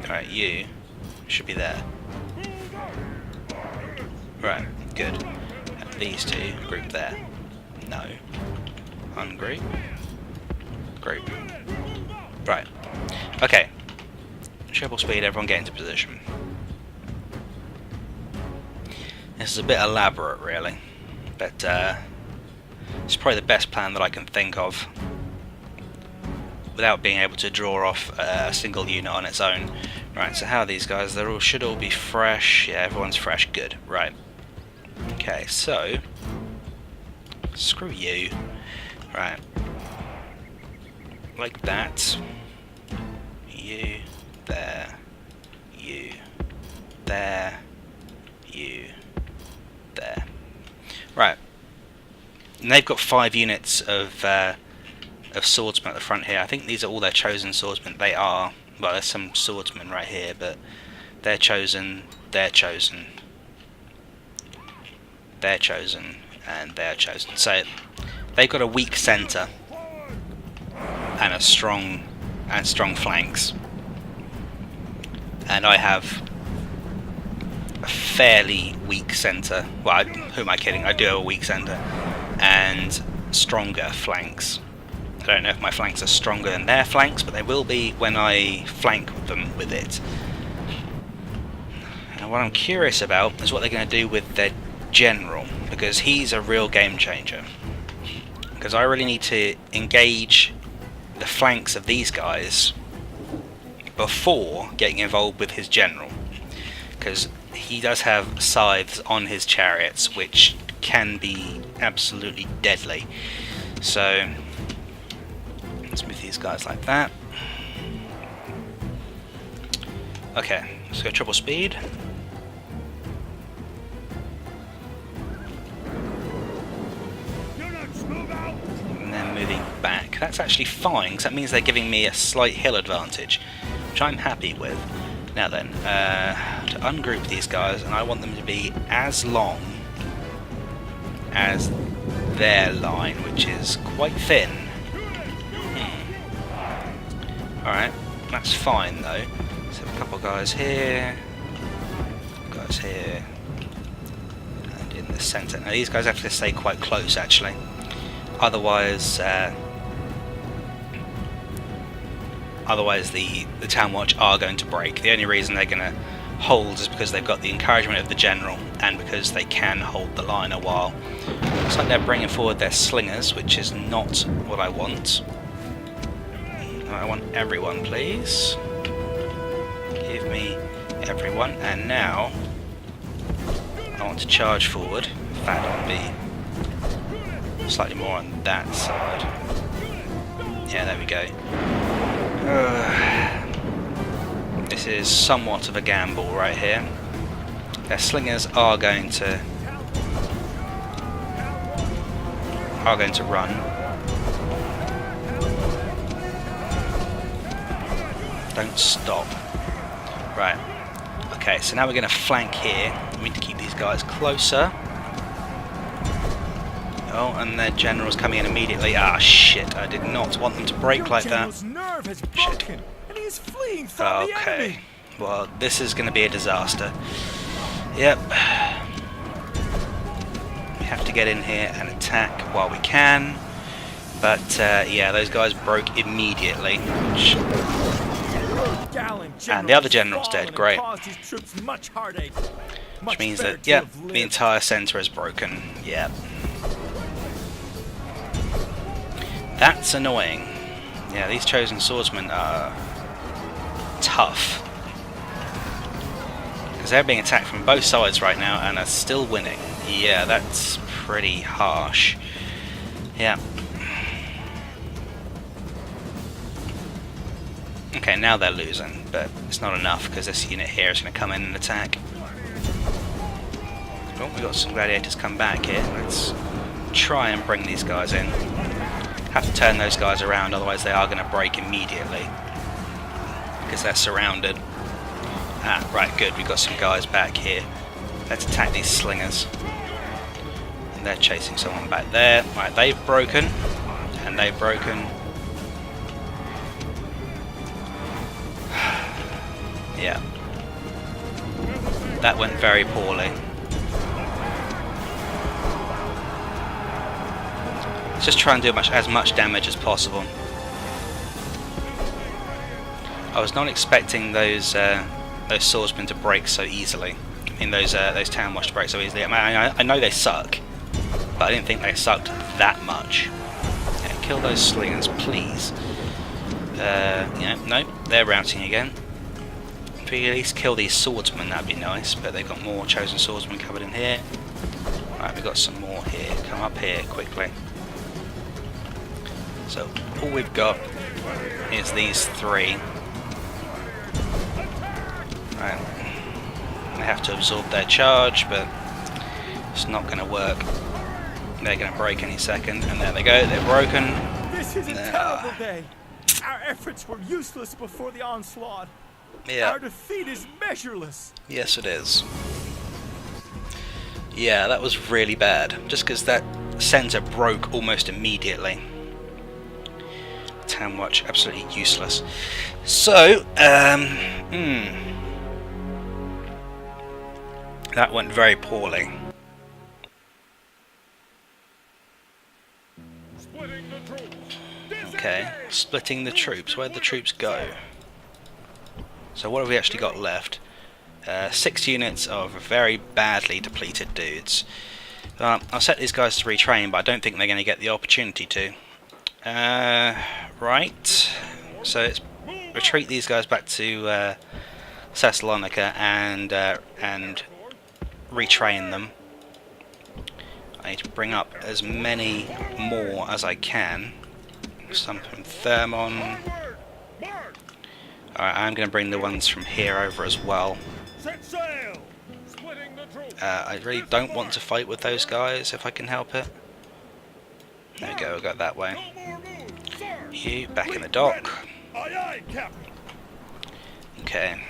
Alright, you should be there. Right, good. And these 2 group there. No. Ungroup. Group. Right. Okay. Triple speed, everyone get into position. This is a bit elaborate, really, but it's probably the best plan that I can think of without being able to draw off a single unit on its own. Right, so how are these guys? They should all be fresh. Yeah, everyone's fresh. Good. Right. Okay, so screw you. Right. Like that. You. There. You. There. You. There. Right. And they've got 5 units of swordsmen at the front here. I think these are all their chosen swordsmen. They are. Well, there's some swordsmen right here, but they're chosen, they're chosen, they're chosen, and they're chosen. So they've got a weak centre and a strong flanks. And I have a fairly weak centre. Well, who am I kidding? I do have a weak centre and stronger flanks. I don't know if my flanks are stronger than their flanks, but they will be when I flank them with it. And what I'm curious about is what they're going to do with their general, because he's a real game changer. Because I really need to engage the flanks of these guys before getting involved with his general, because he does have scythes on his chariots which can be absolutely deadly. So let's move these guys like that. Okay, let's go triple speed. And then moving back. That's actually fine, because that means they're giving me a slight hill advantage, which I'm happy with. Now then, to ungroup these guys, and I want them to be as long as their line, which is quite thin. Alright, that's fine though. So a couple guys here, and in the centre. Now these guys have to stay quite close actually, otherwise the Town Watch are going to break. The only reason they're going to hold is because they've got the encouragement of the general and because they can hold the line a while. Looks like they're bringing forward their slingers, which is not what I want. I want everyone, please. Give me everyone. And now I want to charge forward. That will be slightly more on that side. Yeah, there we go. This is somewhat of a gamble right here. Their slingers are going to run. Don't stop. Right. Okay, so now we're going to flank here. We need to keep these guys closer. Oh, and their general's coming in immediately. Ah, shit. I did not want them to break like that. Nerve has broken, and he is fleeing from the enemy. Okay. Well, this is going to be a disaster. Yep. We have to get in here and attack while we can. But, yeah, those guys broke immediately. And the other general's dead. Great. Which means that, yep, the entire centre is broken. Yep. That's annoying. Yeah, these chosen swordsmen are tough. Because they're being attacked from both sides right now and are still winning. Yeah, that's pretty harsh. Yeah. Okay, now they're losing, but it's not enough because this unit here is going to come in and attack. Oh, we've got some gladiators come back here. Let's try and bring these guys in. Have to turn those guys around, otherwise they are going to break immediately. Because they're surrounded. Ah, right, good. We've got some guys back here. Let's attack these slingers. And they're chasing someone back there. Right, they've broken. And they've broken. Yeah. That went very poorly. Let's just try and do as much damage as possible. I was not expecting those swordsmen to break so easily. I mean, those Town Watch to break so easily. I mean, I know they suck, but I didn't think they sucked that much. Yeah, kill those slingers, please. Yeah, no, they're routing again. If we at least kill these swordsmen, that'd be nice. But they've got more chosen swordsmen covered in here. Right, we've got some more here. Come up here quickly. So all we've got is these three. Right. They have to absorb their charge, but it's not going to work. They're going to break any second, and there they go, they're broken. This is a terrible day. Our efforts were useless before the onslaught. Yeah. Our defeat is measureless. Yes, it is. Yeah, that was really bad. Just because that center broke almost immediately. Town Watch, absolutely useless. So, that went very poorly. Okay, splitting the troops. Where'd the troops go? So what have we actually got left? 6 units of very badly depleted dudes. I'll set these guys to retrain, but I don't think they're going to get the opportunity to. Right. So let's retreat these guys back to Thessalonica and retrain them. I need to bring up as many more as I can. Some from Thermon. Alright, I'm going to bring the ones from here over as well. I really don't want to fight with those guys if I can help it. There we go, we'll go that way. You, back in the dock. Okay,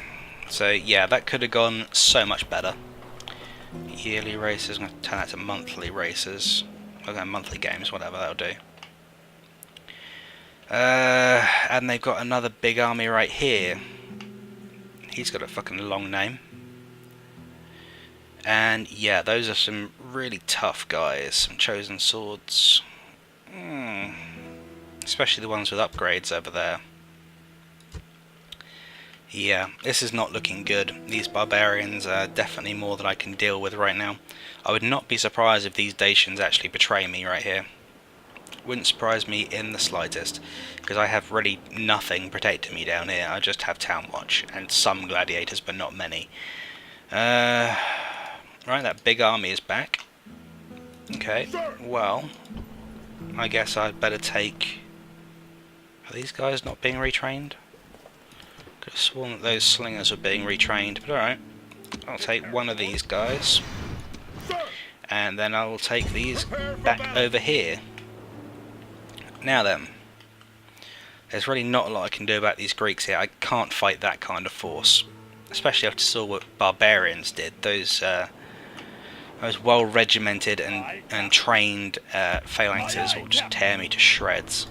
so yeah, that could have gone so much better. Yearly races, I'm going to turn that to monthly races. Okay, monthly games, whatever, that'll do. And they've got another big army right here. He's got a fucking long name. And yeah, those are some really tough guys. Some chosen swords. Especially the ones with upgrades over there. Yeah, this is not looking good. These barbarians are definitely more than I can deal with right now. I would not be surprised if these Dacians actually betray me right here. Wouldn't surprise me in the slightest, because I have really nothing protecting me down here. I just have Town Watch and some gladiators, but not many. Right, that big army is back. Okay, well, I guess I'd better take... Are these guys not being retrained? Could have sworn that those slingers were being retrained, but alright. I'll take one of these guys, and then I will take these back over here. Now then, there's really not a lot I can do about these Greeks here. I can't fight that kind of force, especially after I saw what barbarians did. Those well regimented and trained phalanxes will just tear me to shreds.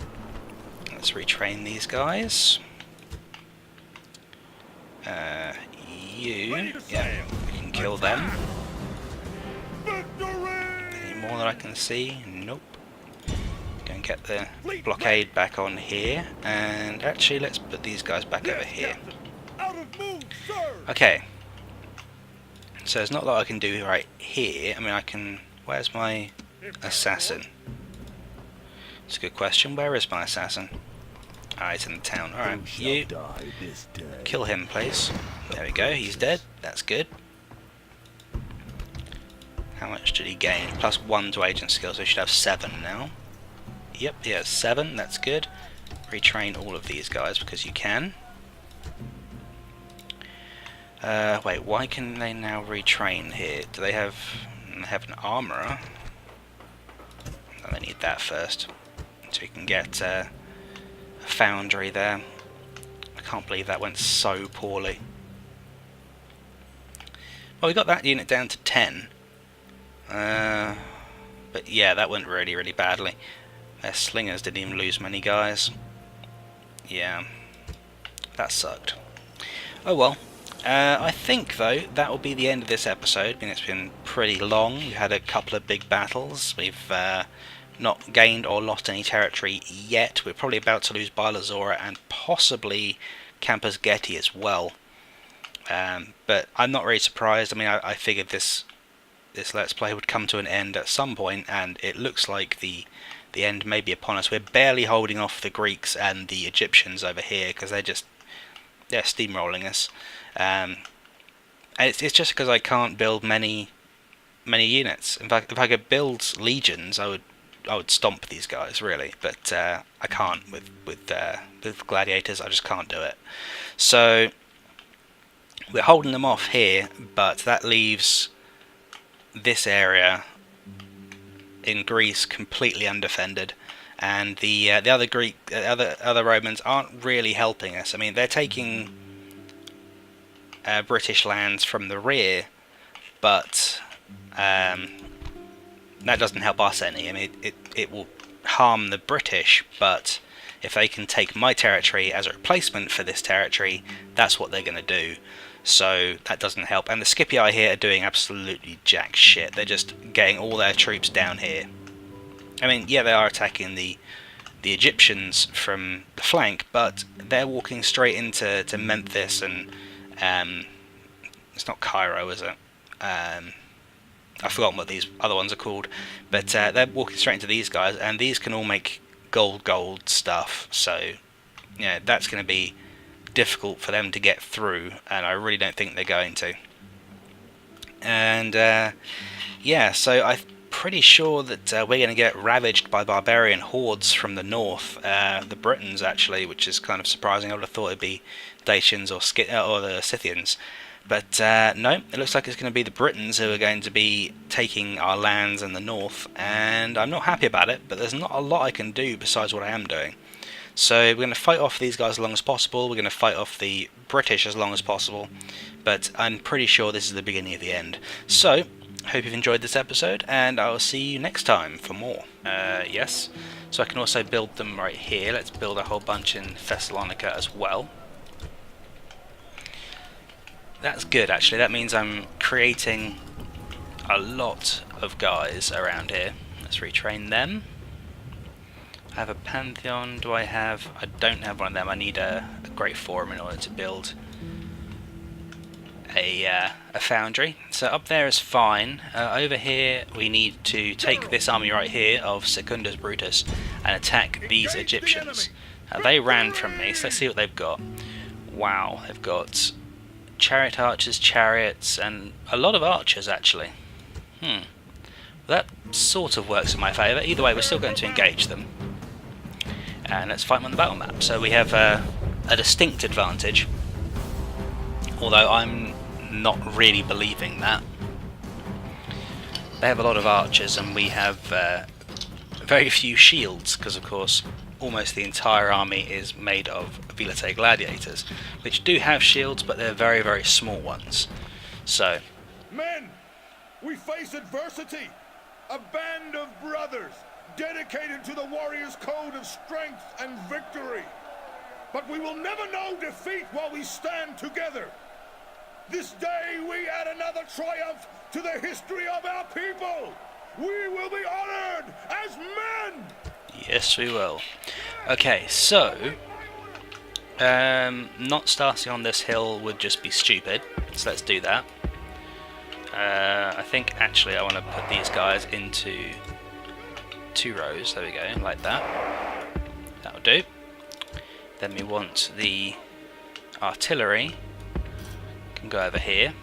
Let's retrain these guys. Yeah, we can kill them. Any more that I can see? Nope. Go and get the blockade back on here, and actually let's put these guys back over here. Okay. So there's not a lot I can do right here. I mean, I can... Where's my assassin? It's a good question. Where is my assassin? Ah, he's in the town. Alright, you kill him, please. There we go, he's dead. That's good. How much did he gain? +1 to agent skill, so he should have 7 now. Yep, he has 7, that's good. Retrain all of these guys because you can. Wait, why can they now retrain here? Do they have an armourer? No, they need that first. So we can get a foundry there. I can't believe that went so poorly. Well, we got that unit down to 10. But yeah, that went really, really badly. Their slingers didn't even lose many guys. Yeah, that sucked. Oh well. I think, though, that will be the end of this episode. I mean, it's been pretty long. We've had a couple of big battles. We've not gained or lost any territory yet. We're probably about to lose Bylazora and possibly Campus Getty as well. But I'm not really surprised. I mean, I figured this Let's Play would come to an end at some point, and it looks like the end may be upon us. We're barely holding off the Greeks and the Egyptians over here because they're steamrolling us. And it's just because I can't build many units. In fact, if I could build legions, I would stomp these guys really, but I can't with gladiators. I just can't do it. So we're holding them off here, but that leaves this area in Greece completely undefended, and the other Romans aren't really helping us. I mean, they're taking British lands from the rear, but that doesn't help us any. I mean, it will harm the British, but if they can take my territory as a replacement for this territory, that's what they're going to do. So that doesn't help. And the Scipii here are doing absolutely jack shit. They're just getting all their troops down here. I mean, yeah, they are attacking the Egyptians from the flank, but they're walking straight into Memphis, and it's not Cairo, is it? I've forgotten what these other ones are called, but they're walking straight into these guys, and these can all make gold stuff, so yeah, that's going to be difficult for them to get through, and I really don't think they're going to. And yeah, so I'm pretty sure that we're going to get ravaged by barbarian hordes from the north, the Britons actually, which is kind of surprising. I would have thought it'd be Dacians or the Scythians. But no, it looks like it's going to be the Britons who are going to be taking our lands in the north, and I'm not happy about it, but there's not a lot I can do besides what I am doing. So we're going to fight off these guys as long as possible, we're going to fight off the British as long as possible, but I'm pretty sure this is the beginning of the end. So, hope you've enjoyed this episode, and I will see you next time for more. Yes, so I can also build them right here. Let's build a whole bunch in Thessalonica as well. That's good, actually. That means I'm creating a lot of guys around here. Let's retrain them. I have a Pantheon. Do I have... I don't have one of them. I need a Great Forum in order to build a foundry. So up there is fine. Over here we need to take this army right here of Secundus Brutus and attack these Egyptians. They ran from me, so let's see what they've got. Wow, they've got chariot archers, chariots, and a lot of archers actually. That sort of works in my favour. Either way, we're still going to engage them. And let's fight them on the battle map. So we have a distinct advantage, although I'm not really believing that. They have a lot of archers and we have very few shields, because of course almost the entire army is made of Velite gladiators, which do have shields, but they're very, very small ones. So, men, we face adversity. A band of brothers, dedicated to the warrior's code of strength and victory. But we will never know defeat while we stand together. This day we add another triumph to the history of our people. We will be honored as men! Yes, we will. Okay, so not starting on this hill would just be stupid, so let's do that. I think actually I want to put these guys into 2 rows, there we go, like that. That'll do. Then we want the artillery, can go over here.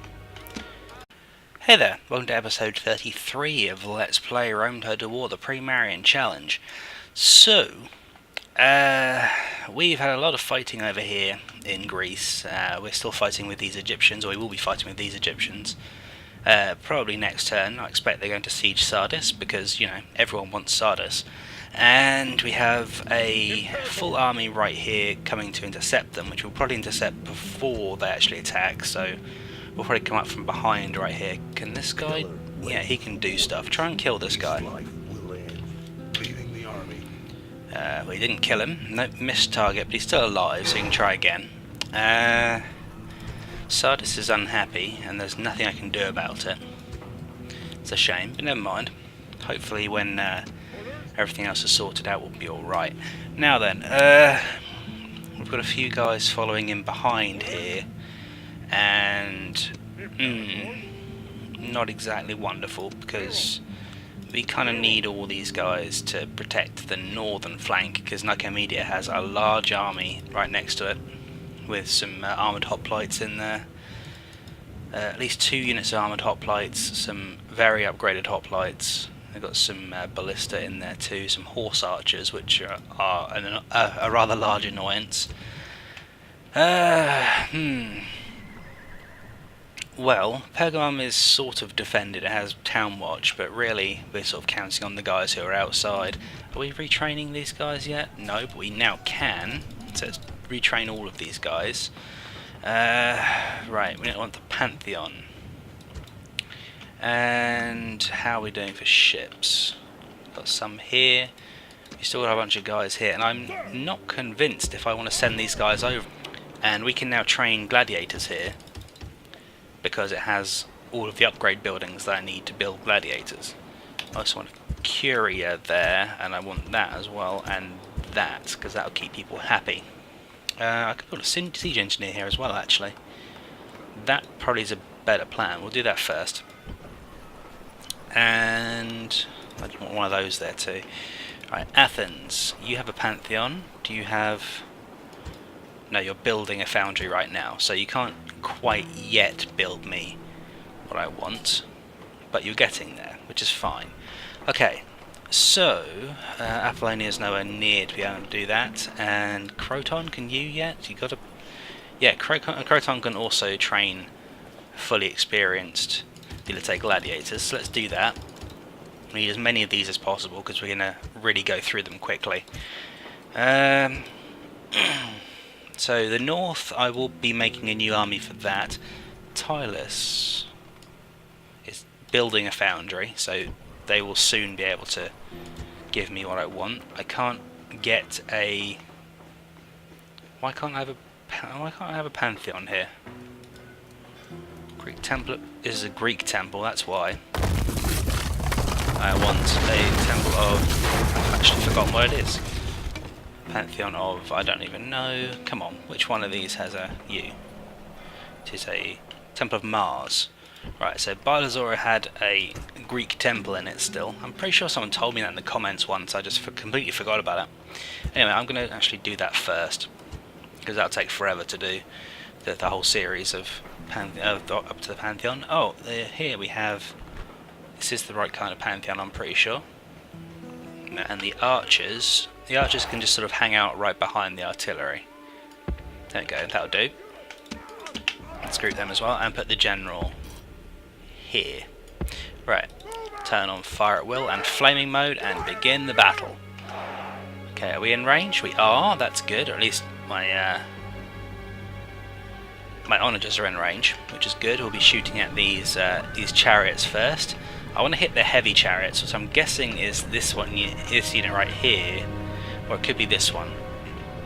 Hey there, welcome to episode 33 of Let's Play Rome Total War, the pre-marian challenge. So, we've had a lot of fighting over here in Greece. We're still fighting with these Egyptians, or we will be fighting with these Egyptians. Probably next turn. I expect they're going to siege Sardis, because, you know, everyone wants Sardis. And we have a full army right here coming to intercept them, which we'll probably intercept before they actually attack, so we'll probably come up from behind right here. Can this guy... yeah, he can do stuff. Try and kill this guy. Well, he didn't kill him. No, missed target, but he's still alive, so you can try again. Sardis is unhappy, and there's nothing I can do about it. It's a shame, but never mind. Hopefully when everything else is sorted out, we'll be alright. Now then, we've got a few guys following in behind here, and not exactly wonderful, because we kind of need all these guys to protect the northern flank, because Nicomedia has a large army right next to it, with some armoured hoplites in there. At least 2 units of armoured hoplites, some very upgraded hoplites. They've got some ballista in there too, some horse archers, which are a rather large annoyance. Well, Pergamum is sort of defended, it has town watch, but really we're sort of counting on the guys who are outside. Are we retraining these guys yet? No, but we now can. So let's retrain all of these guys. Right, we don't want the Pantheon. And how are we doing for ships? Got some here. We still got a bunch of guys here, and I'm not convinced if I want to send these guys over. And we can now train gladiators here, because it has all of the upgrade buildings that I need to build gladiators. I also want a Curia there, and I want that as well, and that, because that'll keep people happy. I could build a siege engineer here as well, actually. That probably is a better plan. We'll do that first. And I want one of those there too. Right, Athens, you have a Pantheon. Do you have... No, you're building a foundry right now, so you can't quite yet build me what I want, but you're getting there, which is fine. Okay, so Apollonia's nowhere near to be able to do that, and Croton, can you yet? You got to... Yeah, Croton can also train fully experienced Dilate gladiators, so let's do that. We need as many of these as possible because we're going to really go through them quickly. So the north, I will be making a new army for that. Tylus is building a foundry, so they will soon be able to give me what I want. I can't get a... Why can't I have a Pantheon here? Greek temple is a Greek temple, that's why. I want a temple of... I've actually forgotten what it is. Pantheon of... I don't even know. Come on, which one of these has a U? It is a Temple of Mars. Right, so Bylazora had a Greek temple in it still. I'm pretty sure someone told me that in the comments once, I just completely forgot about it. Anyway, I'm going to actually do that first, because that'll take forever to do the whole series of up to the Pantheon. Oh, here we have... This is the right kind of Pantheon, I'm pretty sure. And the archers can just sort of hang out right behind the artillery. There we go, that'll do. Let's group them as well, and put the general here. Right, turn on fire at will and flaming mode and begin the battle. Okay, are we in range? We are, that's good, or at least my onagers are in range, which is good. We'll be shooting at these chariots first. I want to hit the heavy chariots, which I'm guessing is this one, this unit right here, or it could be this one.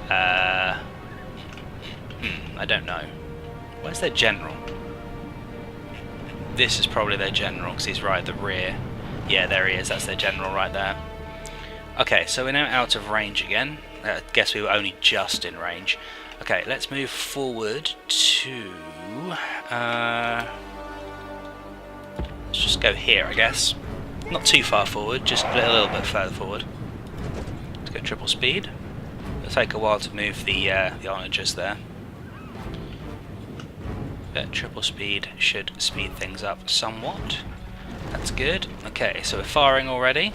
I don't know. Where's their general? This is probably their general, because he's right at the rear. Yeah, there he is, that's their general right there. Okay, so we're now out of range again. I guess we were only just in range. Okay, let's move forward to... let's just go here, I guess. Not too far forward, just a little bit further forward. Let's go triple speed. It'll take a while to move the onagers there. But triple speed should speed things up somewhat. That's good. Okay, so we're firing already.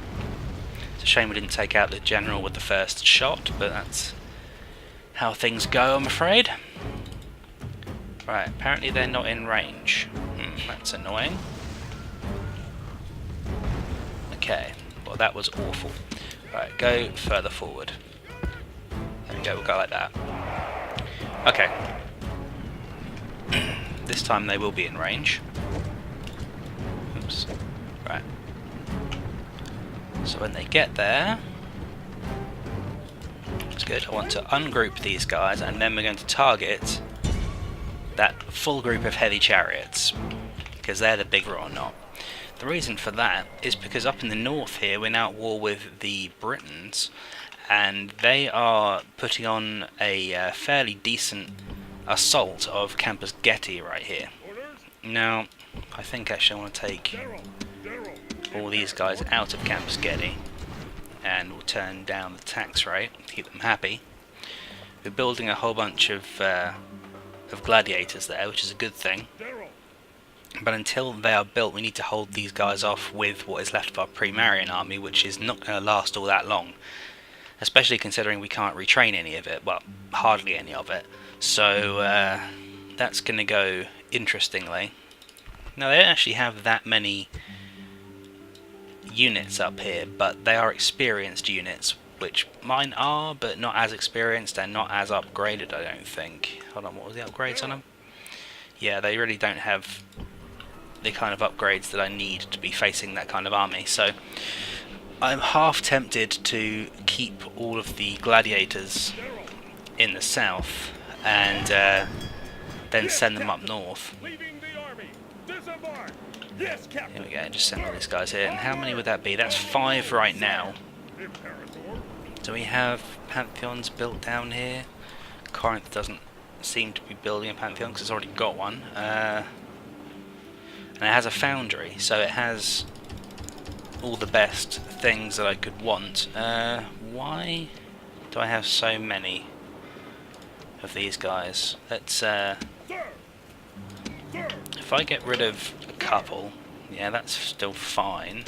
It's a shame we didn't take out the general with the first shot, but that's how things go, I'm afraid. Right, apparently they're not in range. That's annoying. Okay, well that was awful. Right, go further forward. There we go, we'll go like that. Okay. This time they will be in range. Oops. Right. So when they get there... That's good. I want to ungroup these guys, and then we're going to target that full group of heavy chariots, because they're the bigger or not. The reason for that is because up in the north here we're now at war with the Britons, and they are putting on a fairly decent assault of Campus Getty right here. Now, I think actually I want to take all these guys out of Campus Getty, and we'll turn down the tax rate to keep them happy. We're building a whole bunch of gladiators there, which is a good thing. But until they are built, we need to hold these guys off with what is left of our pre-marian army, which is not going to last all that long. Especially considering we can't retrain any of it, well, hardly any of it. So that's going to go interestingly. Now they don't actually have that many units up here, but they are experienced units, which mine are, but not as experienced and not as upgraded, I don't think. Hold on, what was the upgrades on them? Yeah, they really don't have the kind of upgrades that I need to be facing that kind of army, so I'm half tempted to keep all of the gladiators in the south and then send them up north. Here we go, just send all these guys here. And how many would that be? That's 5 right now. Do we have pantheons built down here? Corinth doesn't seem to be building a pantheon because it's already got one. And it has a foundry, so it has all the best things that I could want. Why do I have so many of these guys? Let's if I get rid of a couple, yeah, that's still fine.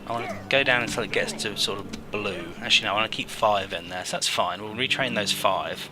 I want to go down until it gets to sort of blue. Actually no, I want to keep 5 in there, so that's fine. We'll retrain those 5.